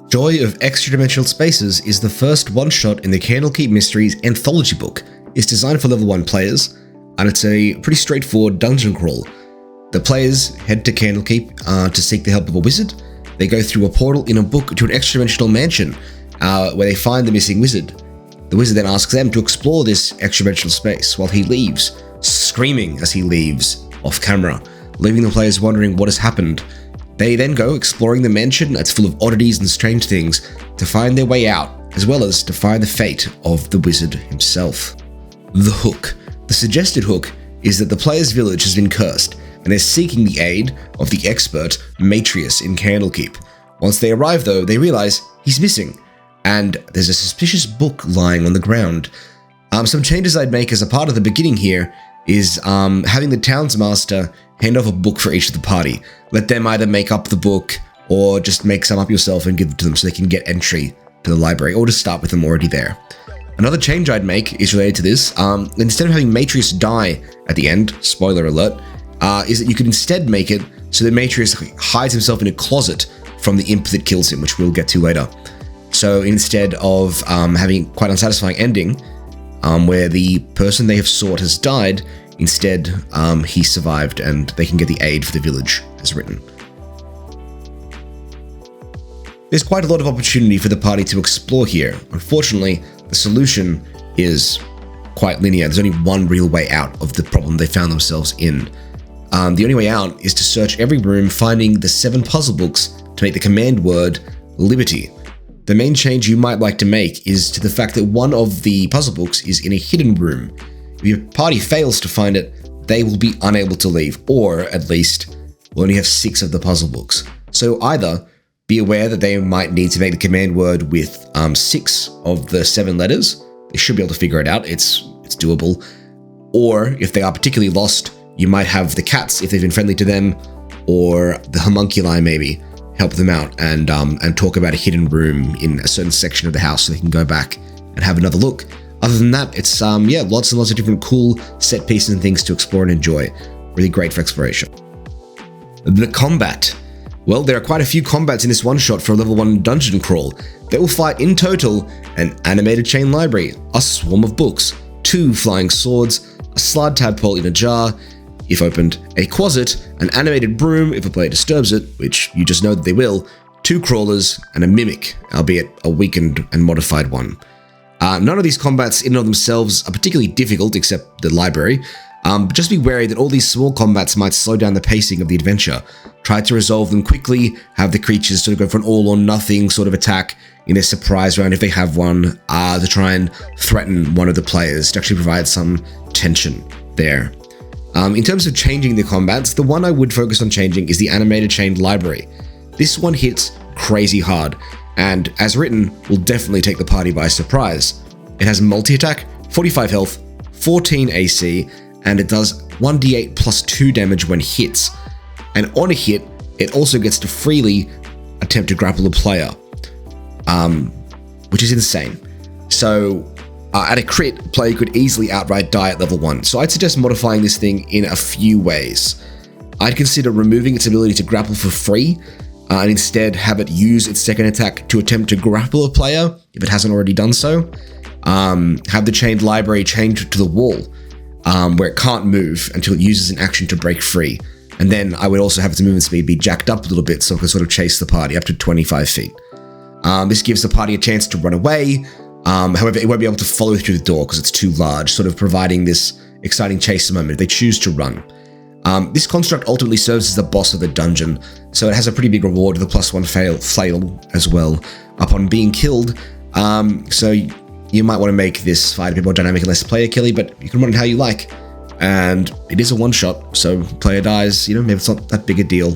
Joy of Extradimensional Spaces is the first one-shot in the Candlekeep Mysteries anthology book. It's designed for level 1 players, and it's a pretty straightforward dungeon crawl. The players head to Candlekeep to seek the help of a wizard. They go through a portal in a book to an extra-dimensional mansion where they find the missing wizard. The wizard then asks them to explore this extra-dimensional space while he leaves, screaming as he leaves off camera, leaving the players wondering what has happened. They then go exploring the mansion that's full of oddities and strange things to find their way out, as well as to find the fate of the wizard himself. The hook. The suggested hook is that the player's village has been cursed, and they're seeking the aid of the expert Matrius in Candlekeep. Once they arrive though, they realize he's missing, and there's a suspicious book lying on the ground. Some changes I'd make as a part of the beginning here is having the townsmaster hand off a book for each of the party. Let them either make up the book or just make some up yourself and give it to them so they can get entry to the library, or just start with them already there. Another change I'd make is related to this. Instead of having Matrius die at the end, spoiler alert, is that you could instead make it so that Matrius hides himself in a closet from the imp that kills him, which we'll get to later. So instead of having quite unsatisfying ending, where the person they have sought has died, instead he survived and they can get the aid for the village, as written. There's quite a lot of opportunity for the party to explore here. Unfortunately, the solution is quite linear. There's only one real way out of the problem they found themselves in. The only way out is to search every room, finding the 7 puzzle books to make the command word Liberty. The main change you might like to make is to the fact that one of the puzzle books is in a hidden room. If your party fails to find it, they will be unable to leave, or at least will only have 6 of the puzzle books. So either be aware that they might need to make the command word with 6 of the 7 letters. They should be able to figure it out. It's doable. Or if they are particularly lost, you might have the cats, if they've been friendly to them, or the homunculi maybe, help them out and talk about a hidden room in a certain section of the house so they can go back and have another look. Other than that, it's lots and lots of different cool set pieces and things to explore and enjoy. Really great for exploration. The combat. Well, there are quite a few combats in this one-shot for a level 1 dungeon crawl. They will fight in total an animated chain library, a swarm of books, 2 flying swords, a slard tadpole in a jar, if opened, a closet, an animated broom if a player disturbs it, which you just know that they will, 2 crawlers, and a mimic, albeit a weakened and modified one. None of these combats in and of themselves are particularly difficult, except the library. But just be wary that all these small combats might slow down the pacing of the adventure. Try to resolve them quickly, have the creatures sort of go for an all or nothing sort of attack in a surprise round if they have one, to try and threaten one of the players, to actually provide some tension there. In terms of changing the combats, the one I would focus on changing is the animated chained library. This one hits crazy hard, and as written, will definitely take the party by surprise. It has multi-attack, 45 health, 14 AC, and it does 1d8 plus 2 damage when hits. And on a hit, it also gets to freely attempt to grapple a player, which is insane. So at a crit, a player could easily outright die at level 1. So I'd suggest modifying this thing in a few ways. I'd consider removing its ability to grapple for free, and instead have it use its second attack to attempt to grapple a player, if it hasn't already done so. Have the chained library chained to the wall, where it can't move until it uses an action to break free. And then I would also have its movement speed be jacked up a little bit so it can sort of chase the party up to 25 feet. This gives the party a chance to run away. However, it won't be able to follow through the door because it's too large, sort of providing this exciting chase moment if they choose to run. This construct ultimately serves as the boss of the dungeon, so it has a pretty big reward with a +1 fail as well upon being killed. So you might want to make this fight a bit more dynamic and less player killy, but you can run it how you like. And it is a one-shot, so player dies, maybe it's not that big a deal.